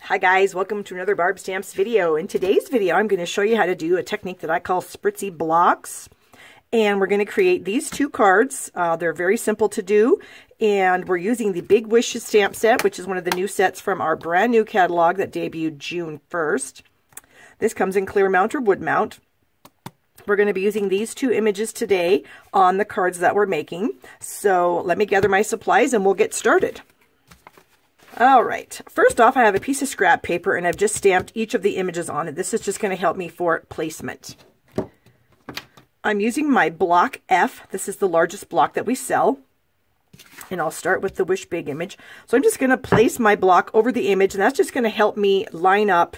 Hi guys, welcome to another Barb Stamps video. In today's video, I'm going to show you how to do a technique that I call Spritzy Blocks. And we're going to create these two cards. They're very simple to do. And we're using the Big Wishes stamp set, which is one of the new sets from our brand new catalog that debuted June 1st. This comes in clear mount or wood mount. We're going to be using these two images today on the cards that we're making. So let me gather my supplies and we'll get started. All right, first off, I have a piece of scrap paper and I've just stamped each of the images on it. This is just going to help me for placement. I'm using my block F. This is the largest block that we sell. And I'll start with the Wish Big image. So I'm just going to place my block over the image, and that's just going to help me line up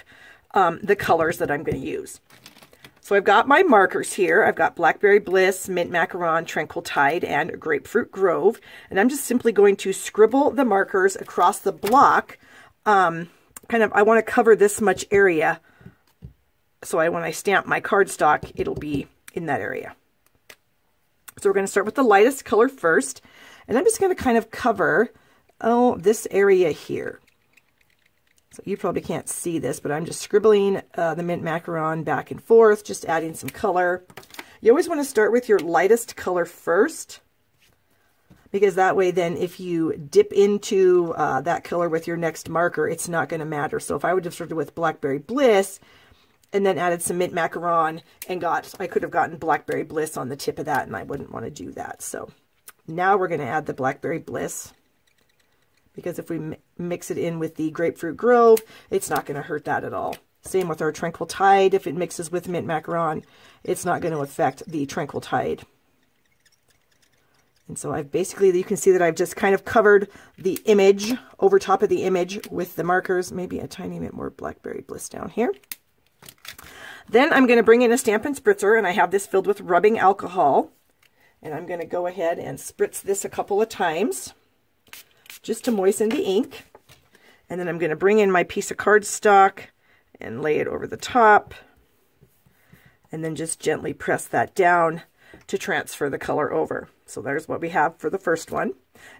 the colors that I'm going to use. So I've got my markers here. I've got Blackberry Bliss, Mint Macaron, Tranquil Tide, and Grapefruit Grove. And I'm just simply going to scribble the markers across the block. I want to cover this much area. So when I stamp my cardstock, it'll be in that area. So we're going to start with the lightest color first. And I'm just going to kind of cover, this area here. So you probably can't see this, but I'm just scribbling the Mint Macaron back and forth, just adding some color. You always want to start with your lightest color first, because that way then if you dip into that color with your next marker, it's not going to matter. So if I would have started with Blackberry Bliss and then added some Mint Macaron and I could have gotten Blackberry Bliss on the tip of that, and I wouldn't want to do that. So now we're going to add the Blackberry Bliss, because if we mix it in with the Grapefruit Grove, it's not going to hurt that at all. Same with our Tranquil Tide. If it mixes with Mint Macaron, it's not going to affect the Tranquil Tide. And so you can see that I've just kind of covered the image, over top of the image with the markers, maybe a tiny bit more Blackberry Bliss down here. Then I'm going to bring in a Stampin' Spritzer, and I have this filled with rubbing alcohol. And I'm going to go ahead and spritz this a couple of times, just to moisten the ink. And then I'm going to bring in my piece of cardstock and lay it over the top. And then just gently press that down to transfer the color over. So there's what we have for the first one.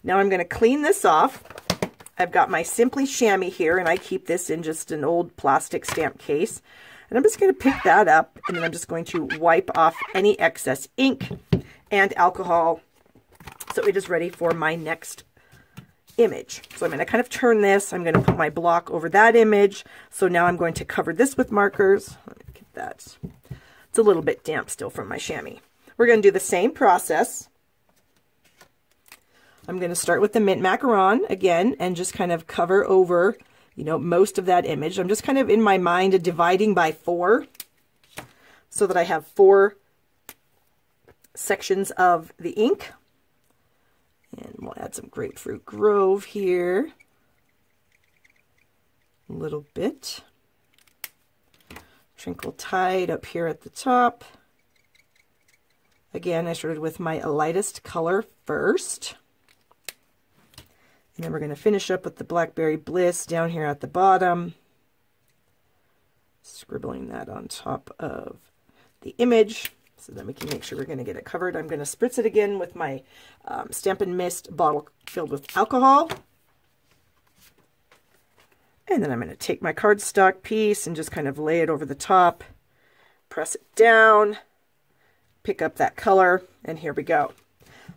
Now I'm going to clean this off. I've got my Simply Chamois here, and I keep this in just an old plastic stamp case. And I'm just going to pick that up, and then I'm just going to wipe off any excess ink and alcohol, so it is ready for my next image. So I'm going to kind of turn this. I'm going to put my block over that image. So now I'm going to cover this with markers. Let me get that. It's a little bit damp still from my chamois. We're going to do the same process. I'm going to start with the Mint Macaron again and just kind of cover over, most of that image. I'm just kind of in my mind dividing by 4 so that I have 4 sections of the ink. And we'll add some Grapefruit Grove here. A little bit. Tranquil Tide up here at the top. Again, I started with my lightest color first. And then we're going to finish up with the Blackberry Bliss down here at the bottom. Scribbling that on top of the image, so then we can make sure we're going to get it covered. I'm going to spritz it again with my Stampin' Mist bottle filled with alcohol. And then I'm going to take my cardstock piece and just kind of lay it over the top, press it down, pick up that color, and here we go.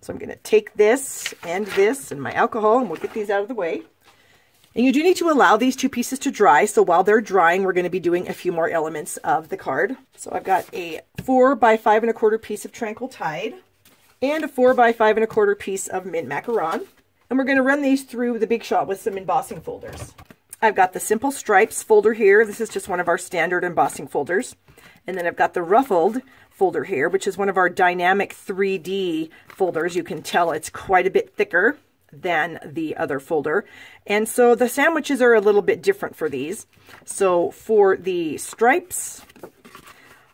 So I'm going to take this and my alcohol, and we'll get these out of the way. And you do need to allow these two pieces to dry. So while they're drying, we're going to be doing a few more elements of the card. So I've got a 4 by 5 1/4 piece of Tranquil Tide and a 4 by 5 1/4 piece of Mint Macaron. And we're going to run these through the Big Shot with some embossing folders. I've got the Simple Stripes folder here. This is just one of our standard embossing folders. And then I've got the Ruffled folder here, which is one of our dynamic 3D folders. You can tell it's quite a bit thicker than the other folder. And so the sandwiches are a little bit different for these. So for the stripes,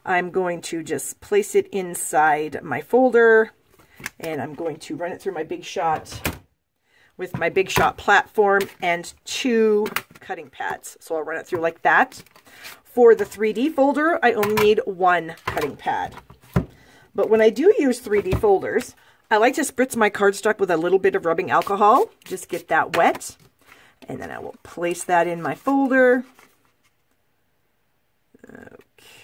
I'm going to just place it inside my folder, and I'm going to run it through my Big Shot with my Big Shot platform and 2 cutting pads. So I'll run it through like that. For the 3D folder, I only need 1 cutting pad. But when I do use 3D folders, I like to spritz my cardstock with a little bit of rubbing alcohol. Just get that wet. And then I will place that in my folder.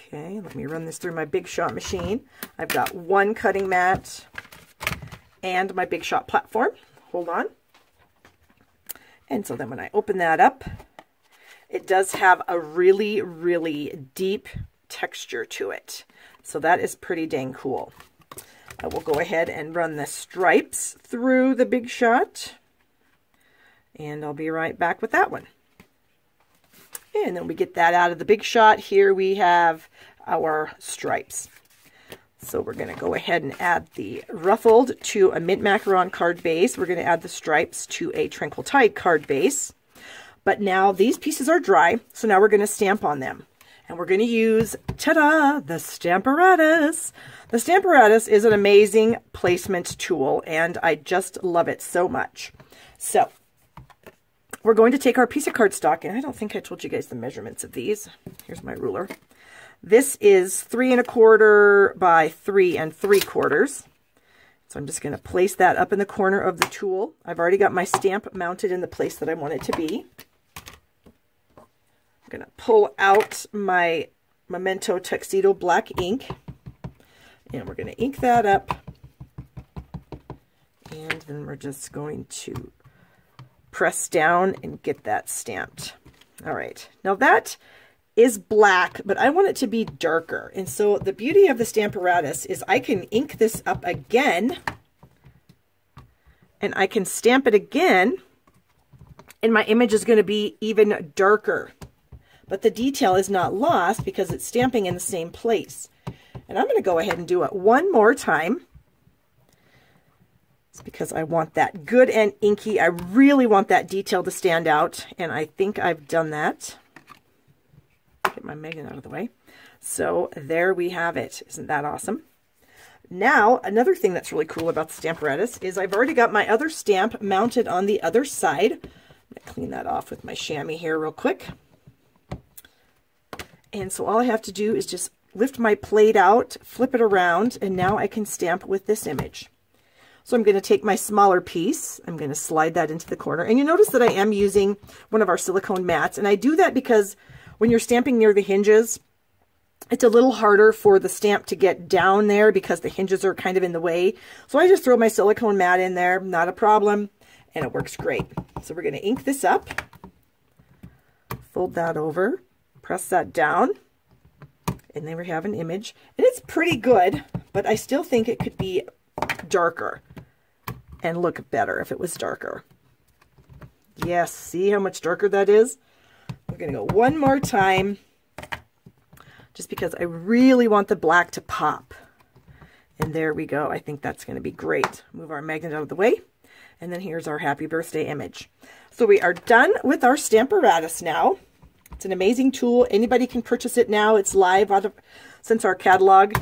Okay, let me run this through my Big Shot machine. I've got one cutting mat and my Big Shot platform. Hold on. And so then when I open that up, it does have a really, really deep texture to it. So that is pretty dang cool. I will go ahead and run the stripes through the Big Shot. And I'll be right back with that one. And then we get that out of the Big Shot. Here we have our stripes. So we're going to go ahead and add the ruffled to a mint macaron card base. We're going to add the stripes to a tranquil tide card base. But now these pieces are dry, so now we're going to stamp on them. And we're going to use, ta-da, the STAMPARATUS. The STAMPARATUS is an amazing placement tool, and I just love it so much. So we're going to take our piece of cardstock, and I don't think I told you guys the measurements of these. Here's my ruler. This is 3 1/4 by 3 3/4. So I'm just going to place that up in the corner of the tool. I've already got my stamp mounted in the place that I want it to be. I'm going to pull out my Memento Tuxedo black ink, and we're going to ink that up. And then we're just going to press down and get that stamped. All right, now that is black, but I want it to be darker. And so the beauty of the STAMPARATUS is I can ink this up again, and I can stamp it again, and my image is going to be even darker. But the detail is not lost because it's stamping in the same place. And I'm going to go ahead and do it one more time. It's because I want that good and inky. I really want that detail to stand out, and I think I've done that. Get my magnet out of the way. So there we have it. Isn't that awesome? Now, another thing that's really cool about the STAMPARATUS is I've already got my other stamp mounted on the other side. I'm going to clean that off with my chamois here real quick. And so all I have to do is just lift my plate out, flip it around, and now I can stamp with this image. So I'm going to take my smaller piece, I'm going to slide that into the corner. And you notice that I am using one of our silicone mats, and I do that because when you're stamping near the hinges, it's a little harder for the stamp to get down there because the hinges are kind of in the way. So I just throw my silicone mat in there, not a problem, and it works great. So we're going to ink this up, fold that over, press that down, and there we have an image. And it's pretty good, but I still think it could be darker and look better if it was darker. Yes, see how much darker that is? We're going to go one more time, just because I really want the black to pop. And there we go. I think that's going to be great. Move our magnet out of the way. And then here's our happy birthday image. So we are done with our STAMPARATUS now. It's an amazing tool. Anybody can purchase it now. It's live since our catalog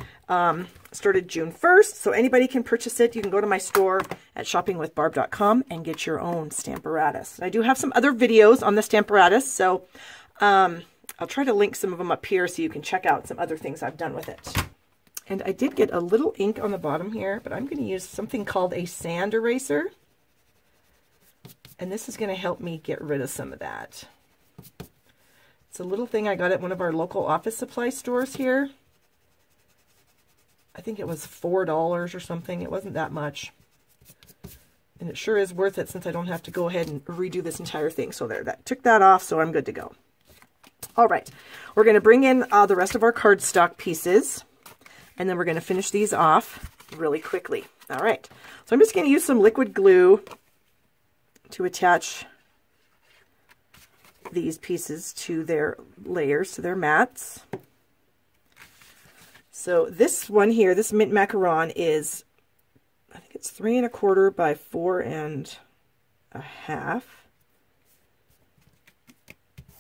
started June 1st. So anybody can purchase it. You can go to my store at shoppingwithbarb.com and get your own STAMPARATUS. I do have some other videos on the STAMPARATUS, so I'll try to link some of them up here so you can check out some other things I've done with it. And I did get a little ink on the bottom here, but I'm going to use something called a sand eraser. And this is going to help me get rid of some of that. It's a little thing I got at one of our local office supply stores here. I think it was $4 or something. It wasn't that much. And it sure is worth it since I don't have to go ahead and redo this entire thing. So there, that took that off, so I'm good to go. All right, we're going to bring in the rest of our cardstock pieces, and then we're going to finish these off really quickly. All right, so I'm just going to use some liquid glue to attach these pieces to their layers, to their mats. So this one here, this mint macaron is, I think it's 3 1/4 by 4 1/2.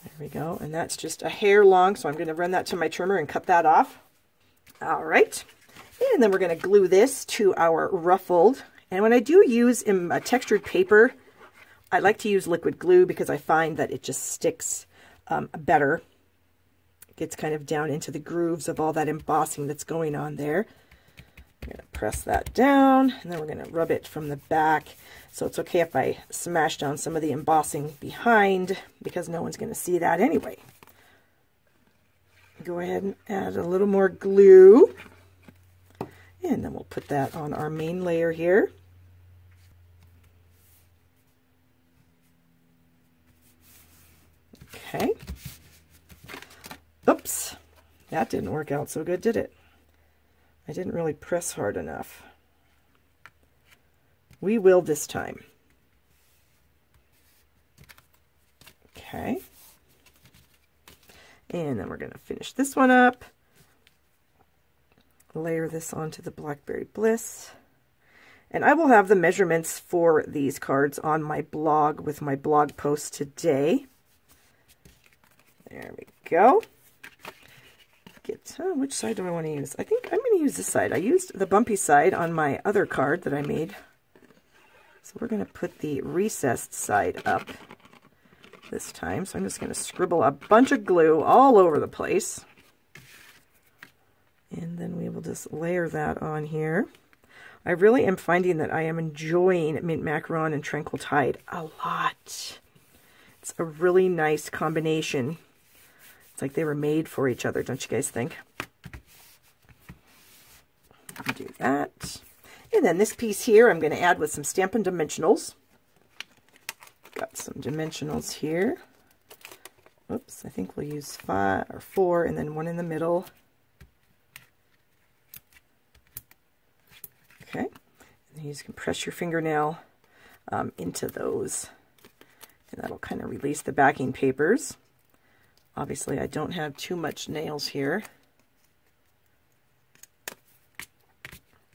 There we go, and that's just a hair long, so I'm going to run that to my trimmer and cut that off. All right, and then we're going to glue this to our ruffled. And when I do use a textured paper, I like to use liquid glue because I find that it just sticks better. It gets kind of down into the grooves of all that embossing that's going on there. I'm going to press that down, and then we're going to rub it from the back. So it's okay if I smash down some of the embossing behind, because no one's going to see that anyway. Go ahead and add a little more glue. And then we'll put that on our main layer here. Okay. Oops. That didn't work out so good, did it? I didn't really press hard enough. We will this time. Okay. And then we're going to finish this one up. Layer this onto the Blackberry Bliss. And I will have the measurements for these cards on my blog with my blog post today. There we go. Which side do I want to use? I think I'm going to use this side. I used the bumpy side on my other card that I made. So we're going to put the recessed side up this time. So I'm just going to scribble a bunch of glue all over the place. And then we will just layer that on here. I really am finding that I am enjoying Mint Macaron and Tranquil Tide a lot. It's a really nice combination. It's like they were made for each other, don't you guys think? Do that. And then this piece here I'm going to add with some Stampin' Dimensionals. Got some dimensionals here. Oops, I think we'll use 5 or 4 and then one in the middle. Okay, and you just can press your fingernail into those, and that'll kind of release the backing papers. Obviously, I don't have too much nails here.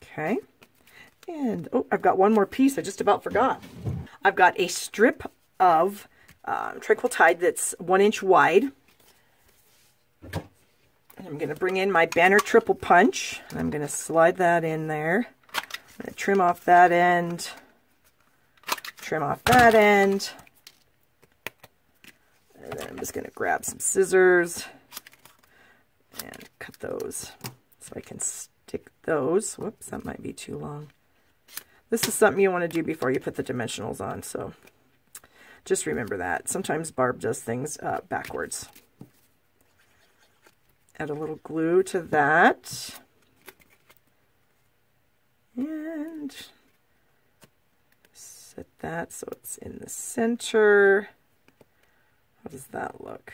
Okay, and oh, I've got one more piece I just about forgot. I've got a strip of Tranquil Tide that's 1 inch wide. And I'm going to bring in my banner triple punch, and I'm going to slide that in there. I'm going to trim off that end, trim off that end, and then I'm just going to grab some scissors and cut those so I can stick those. Whoops, that might be too long. This is something you want to do before you put the dimensionals on, so just remember that. Sometimes Barb does things backwards. Add a little glue to that. And set that so it's in the center. How does that look?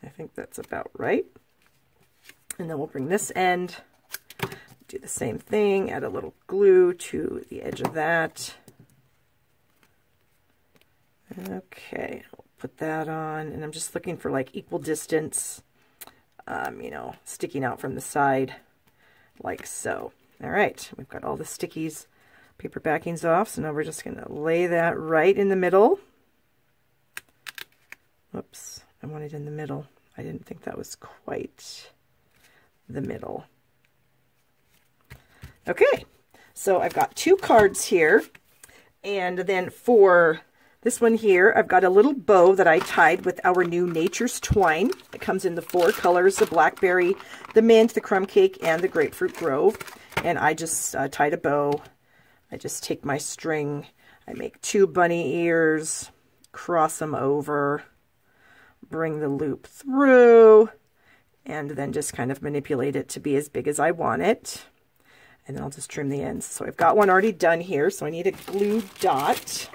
I think that's about right. And then we'll bring this end, do the same thing, add a little glue to the edge of that. Okay, I'll put that on, and I'm just looking for like equal distance, you know, sticking out from the side. Like so. All right, we've got all the stickies, paper backings off, so now we're just going to lay that right in the middle. Whoops, I want it in the middle. I didn't think that was quite the middle. Okay, so I've got 2 cards here, and then for this one here, I've got a little bow that I tied with our new Nature's Twine. It comes in the 4 colors, the blackberry, the mint, the crumb cake, and the grapefruit grove. And I just tied a bow. I just take my string, I make 2 bunny ears, cross them over, bring the loop through, and then just kind of manipulate it to be as big as I want it. And then I'll just trim the ends. So I've got one already done here, so I need a glue dot.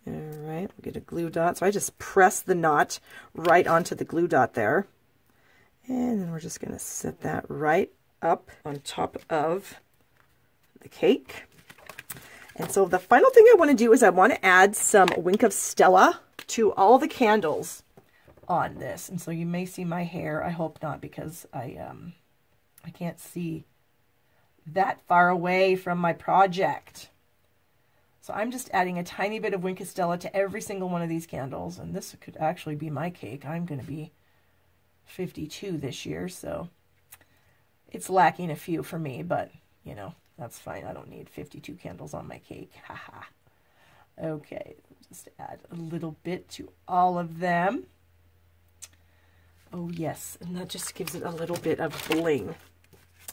Alright, we'll get a glue dot. So I just press the knot right onto the glue dot there. And then we're just going to set that right up on top of the cake. And so the final thing I want to do is I want to add some Wink of Stella to all the candles on this. And so you may see my hair. I hope not, because I can't see that far away from my project. So I'm just adding a tiny bit of Wink of Stella to every single one of these candles. And this could actually be my cake. I'm going to be 52 this year, so it's lacking a few for me, but, you know, that's fine. I don't need 52 candles on my cake. Haha. Okay, just add a little bit to all of them. Oh yes, and that just gives it a little bit of bling.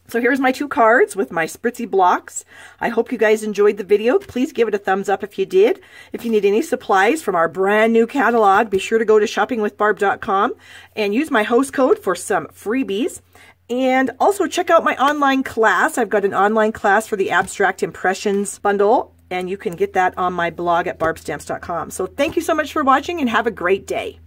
So here's my 2 cards with my Spritzy blocks. I hope you guys enjoyed the video. Please give it a thumbs up if you did. If you need any supplies from our brand new catalog, be sure to go to shoppingwithbarb.com and use my host code for some freebies. And also check out my online class. I've got an online class for the Abstract Impressions bundle, and you can get that on my blog at barbstamps.com. So thank you so much for watching and have a great day.